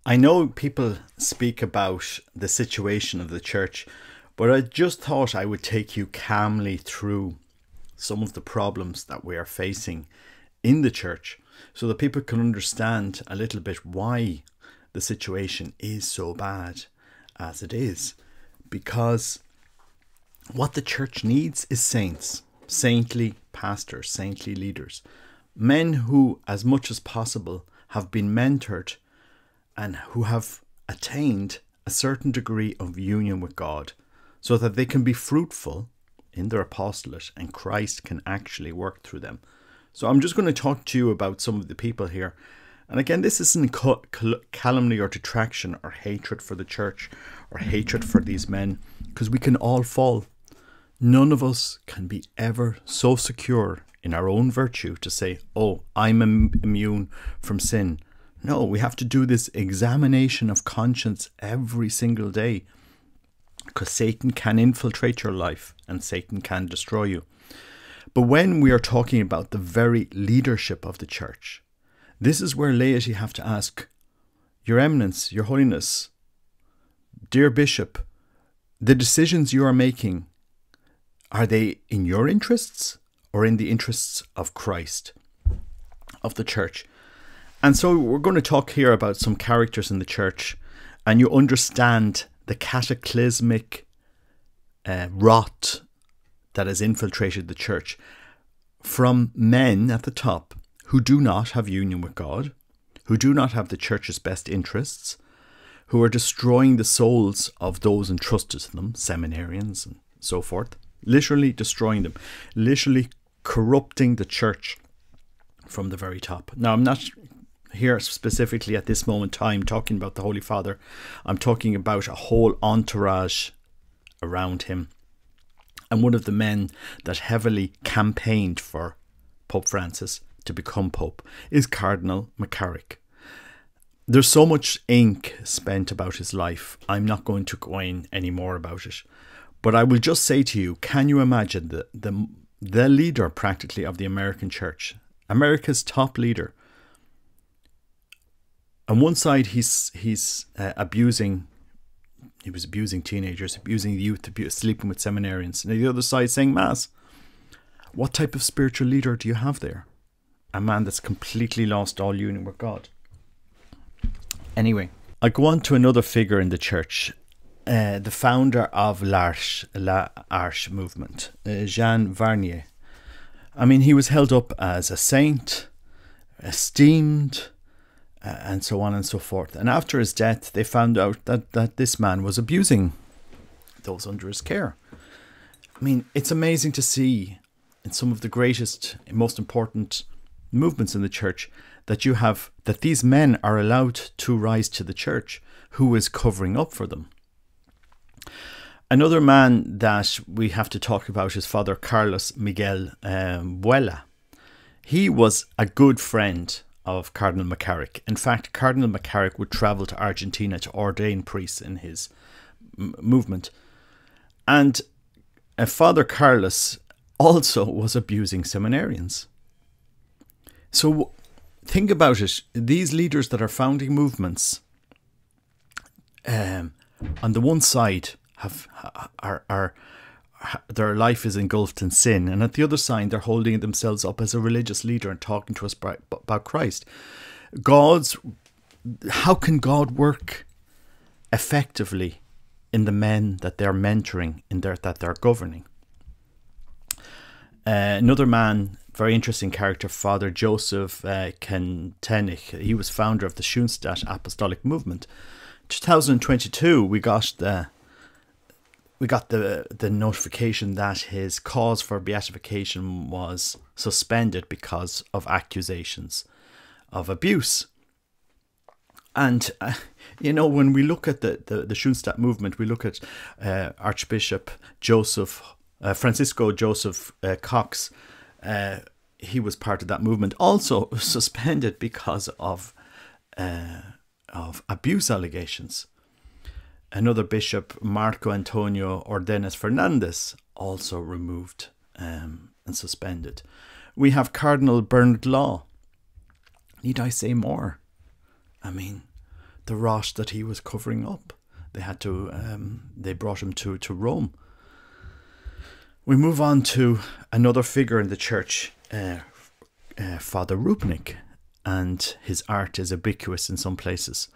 I know people speak about the situation of the church, but I just thought I would take you calmly through some of the problems that we are facing in the church so that people can understand a little bit why the situation is so bad as it is. Because what the church needs is saints, saintly pastors, saintly leaders, men who, as much as possible, have been mentored and who have attained a certain degree of union with God so that they can be fruitful in their apostolate and Christ can actually work through them. So I'm just going to talk to you about some of the people here. And again, this isn't calumny or detraction or hatred for the church or hatred for these men, because we can all fall. None of us can be ever so secure in our own virtue to say, oh, I'm immune from sin. No, we have to do this examination of conscience every single day, because Satan can infiltrate your life and Satan can destroy you. But when we are talking about the very leadership of the church, this is where laity have to ask, Your Eminence, Your Holiness, dear Bishop, the decisions you are making, are they in your interests or in the interests of Christ, of the church? And so we're going to talk here about some characters in the church, and you understand the cataclysmic rot that has infiltrated the church from men at the top who do not have union with God, who do not have the church's best interests, who are destroying the souls of those entrusted to them, seminarians and so forth, literally destroying them, literally corrupting the church from the very top. Now, I'm not here specifically at this moment in time talking about the Holy Father. I'm talking about a whole entourage around him. And one of the men that heavily campaigned for Pope Francis to become Pope is Cardinal McCarrick. There's so much ink spent about his life. I'm not going to go in any more about it. But I will just say to you, can you imagine the leader practically of the American church, America's top leader? On one side, he was abusing teenagers, abusing youth, sleeping with seminarians. And on the other side, saying Mass. What type of spiritual leader do you have there? A man that's completely lost all union with God. Anyway, I go on to another figure in the church, the founder of l'Arche movement, Jean Vanier. I mean, he was held up as a saint, esteemed, and so on and so forth. And after his death, they found out that this man was abusing those under his care. I mean, it's amazing to see in some of the greatest, most important movements in the church that these men are allowed to rise to the church who is covering up for them. Another man that we have to talk about is Father Carlos Miguel Buela. He was a good friend of Cardinal McCarrick. In fact, Cardinal McCarrick would travel to Argentina to ordain priests in his movement. And Father Carlos also was abusing seminarians. So think about it. These leaders that are founding movements, on the one side, their life is engulfed in sin, and at the other side they're holding themselves up as a religious leader and talking to us about Christ. How can God work effectively in the men that they're mentoring, that they're governing? Another man, very interesting character, Father Joseph Kentenich. He was founder of the Schoenstatt Apostolic Movement. 2022, we got the notification that his cause for beatification was suspended because of accusations of abuse. And, when we look at the Schoenstatt movement, we look at Archbishop Francisco Joseph Cox. He was part of that movement, also suspended because of abuse allegations. Another bishop, Marco Antonio Ordenes Fernandez, also removed and suspended. We have Cardinal Bernard Law. Need I say more? I mean, the rot that he was covering up. They had to. They brought him to Rome. We move on to another figure in the church, Father Rupnik, and his art is ubiquitous in some places.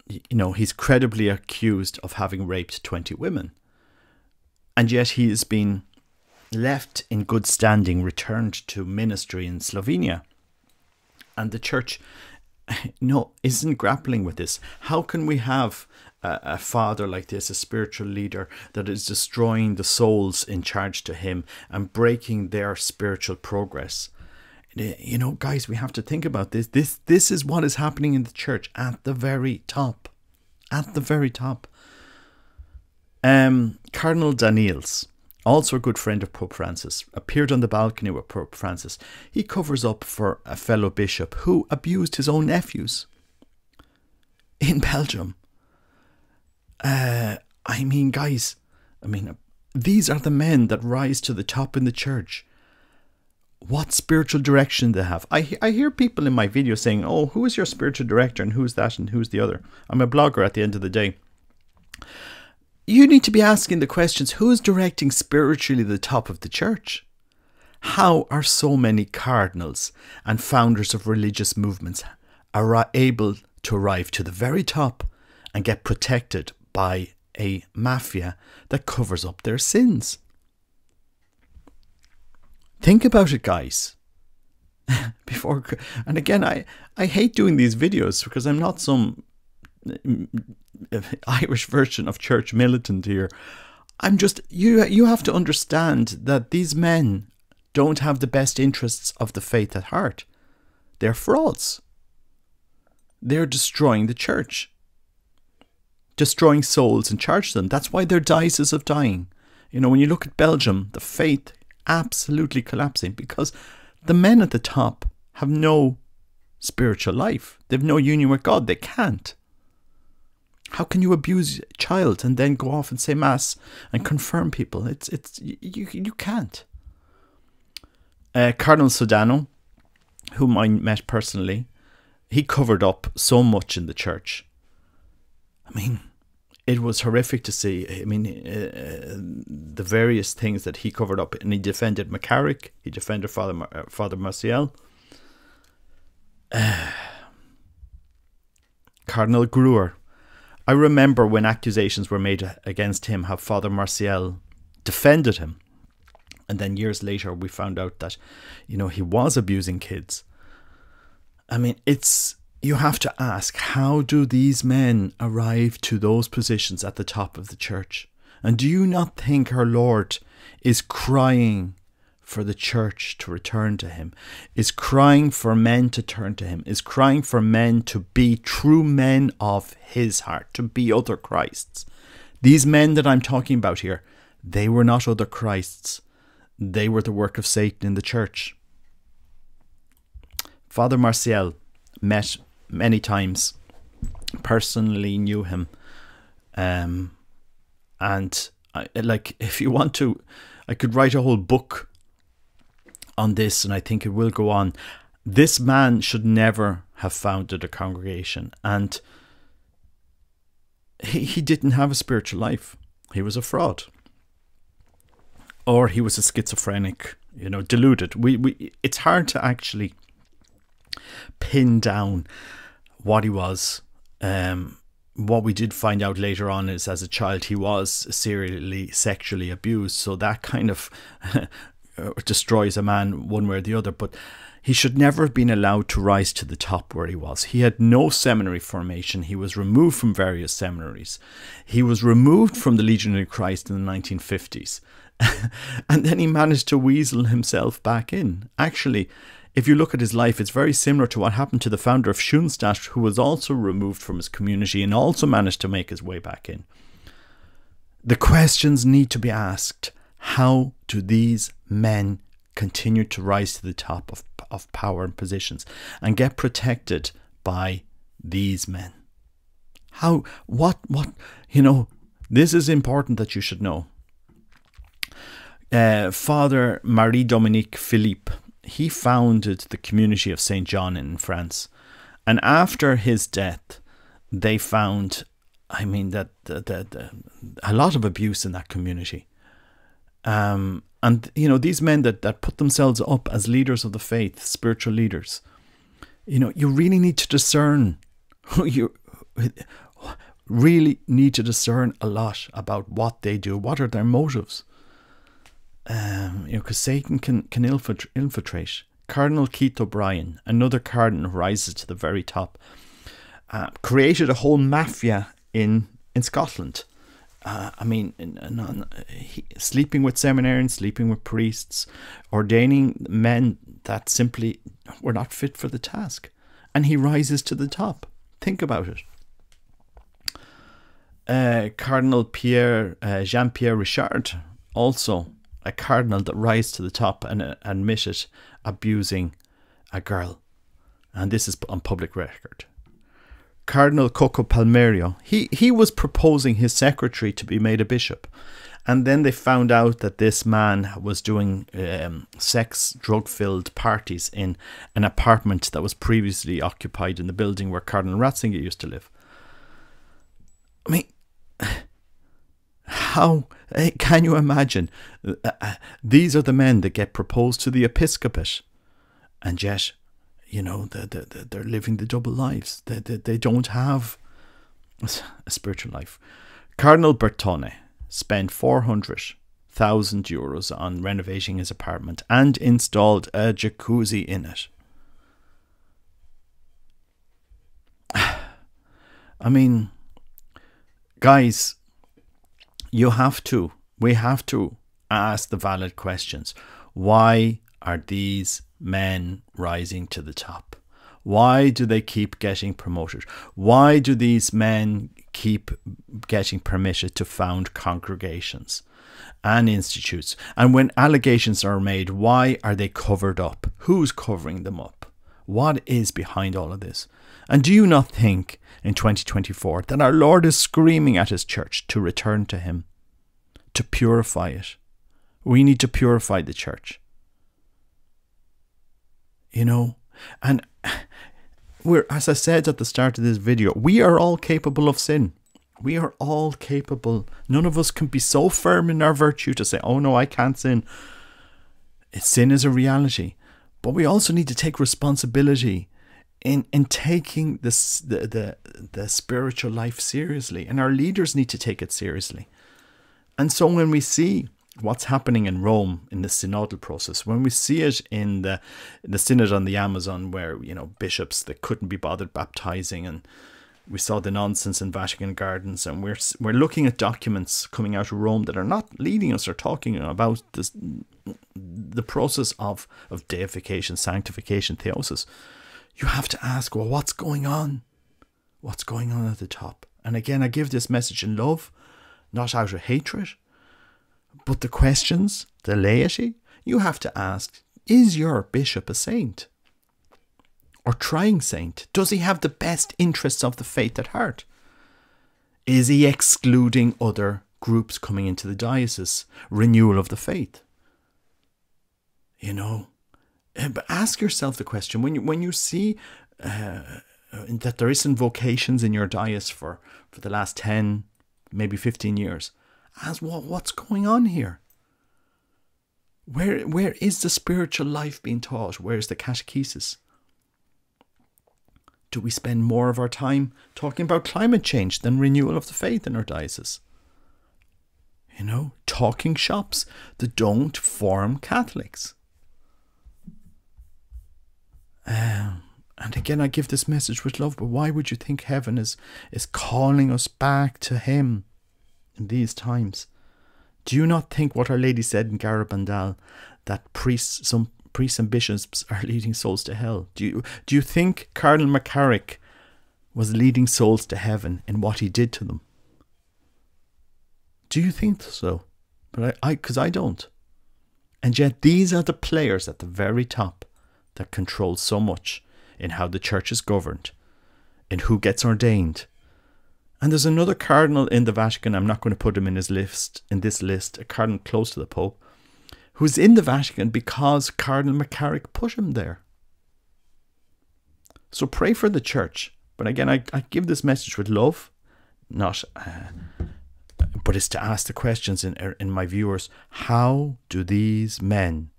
You know, he's credibly accused of having raped 20 women, and yet he has been left in good standing, returned to ministry in Slovenia, and the church isn't grappling with this. How can we have a father like this, a spiritual leader that is destroying the souls in charge to him and breaking their spiritual progress? You know, guys, we have to think about this. This is what is happening in the church at the very top. At the very top. Cardinal Daniels, also a good friend of Pope Francis, appeared on the balcony with Pope Francis. He covers up for a fellow bishop who abused his own nephews in Belgium. I mean, guys, these are the men that rise to the top in the church. What spiritual direction they have. I hear people in my videos saying, oh, who is your spiritual director and who's that and who's the other? I'm a blogger at the end of the day. You need to be asking the questions, who's directing spiritually the top of the church? How are so many cardinals and founders of religious movements are able to arrive to the very top and get protected by a mafia that covers up their sins? Think about it, guys. And again, I hate doing these videos because I'm not some Irish version of church militant here. I'm just, you have to understand that these men don't have the best interests of the faith at heart. They're frauds. They're destroying the church. Destroying souls in charge of them. That's why their diocese of dying. You know, when you look at Belgium, the faith absolutely collapsing because the men at the top have no spiritual life. They have no union with God. They can't. How can you abuse a child and then go off and say mass and confirm people? You can't. Cardinal Sodano, whom I met personally, he covered up so much in the church. I mean, it was horrific to see. I mean, the various things that he covered up, and he defended McCarrick, he defended Father Marcial, Cardinal Gruer. I remember when accusations were made against him, how Father Marcial defended him, and then years later we found out that, you know, he was abusing kids. I mean, you have to ask, how do these men arrive to those positions at the top of the church? And do you not think our Lord is crying for the church to return to him, is crying for men to turn to him, is crying for men to be true men of his heart, to be other Christs? These men that I'm talking about here, they were not other Christs. They were the work of Satan in the church. Father Marcial met many times, personally knew him, and if you want to, I could write a whole book on this, and I think it will go on. This man should never have founded a congregation, and he didn't have a spiritual life. He was a fraud, or he was a schizophrenic, you know, deluded. It's hard to actually pin down what he was. What we did find out later on is, as a child, he was serially sexually abused, so that kind of destroys a man one way or the other. But he should never have been allowed to rise to the top where he was. He had no seminary formation. He was removed from various seminaries. He was removed from the Legion of Christ in the 1950s. And then he managed to weasel himself back in. Actually, if you look at his life, it's very similar to what happened to the founder of Schoenstatt, who was also removed from his community and also managed to make his way back in. The questions need to be asked. How do these men continue to rise to the top of power and positions and get protected by these men? This is important that you should know. Father Marie-Dominique Philippe, he founded the community of St. John in France. And after his death, they found, I mean, that a lot of abuse in that community. And, you know, these men that put themselves up as leaders of the faith, spiritual leaders, you know, you really need to discern. You really need to discern a lot about what they do. What are their motives? You know, because Satan can infiltrate. Cardinal Keith O'Brien, another cardinal who rises to the very top, created a whole mafia in Scotland. I mean, sleeping with seminarians, sleeping with priests, ordaining men that simply were not fit for the task. And he rises to the top. Think about it. Cardinal Jean-Pierre Richard, also a cardinal that rises to the top and admitted abusing a girl. And this is on public record. Cardinal Coco Palmerio, he was proposing his secretary to be made a bishop. And then they found out that this man was doing sex, drug-filled parties in an apartment that was previously occupied in the building where Cardinal Ratzinger used to live. I mean, how can you imagine? These are the men that get proposed to the episcopate, and yet, you know, they're living the double lives. They don't have a spiritual life. Cardinal Bertone spent 400,000 euros on renovating his apartment and installed a jacuzzi in it. I mean, guys, we have to ask the valid questions. Why are these men rising to the top? Why do they keep getting promoted? Why do these men keep getting permitted to found congregations and institutes? And when allegations are made, why are they covered up? Who's covering them up? What is behind all of this? And do you not think in 2024 that our Lord is screaming at his church to return to him, to purify it? We need to purify the church. You know, and we're, as I said at the start of this video, we are all capable of sin. We are all capable. None of us can be so firm in our virtue to say, oh no, I can't sin. Sin is a reality. But we also need to take responsibility in taking the spiritual life seriously. And our leaders need to take it seriously. And so when we see what's happening in Rome in the synodal process, when we see it in the synod on the Amazon, where, you know, bishops that couldn't be bothered baptizing, and we saw the nonsense in Vatican Gardens, and we're looking at documents coming out of Rome that are not leading us or talking about this, the process of deification, sanctification, theosis. You have to ask, well, what's going on? What's going on at the top? And again, I give this message in love, not out of hatred. But the questions, the laity, you have to ask, is your bishop a saint? Or trying saint? Does he have the best interests of the faith at heart? Is he excluding other groups coming into the diocese? Renewal of the faith? You know, but ask yourself the question, when you see that there isn't vocations in your diocese for the last 10, maybe 15 years, ask, well, what's going on here? Where is the spiritual life being taught? Where's the catechesis? Do we spend more of our time talking about climate change than renewal of the faith in our diocese? You know, talking shops that don't form Catholics. And again, I give this message with love, but why would you think heaven is calling us back to him in these times? Do you not think what Our Lady said in Garabandal, that some priests and bishops are leading souls to hell? Do you think Cardinal McCarrick was leading souls to heaven in what he did to them? Do you think so? But because I don't. And yet these are the players at the very top that control so much in how the church is governed, in who gets ordained. And there's another cardinal in the Vatican, I'm not going to put him in this list, a cardinal close to the Pope, who's in the Vatican because Cardinal McCarrick put him there. So pray for the church. But again, I give this message with love, not, but it's to ask the questions in my viewers. How do these men,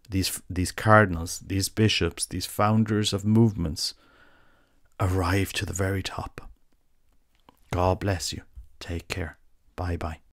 these cardinals, these bishops, these founders of movements, arrive to the very top? God bless you. Take care. Bye bye.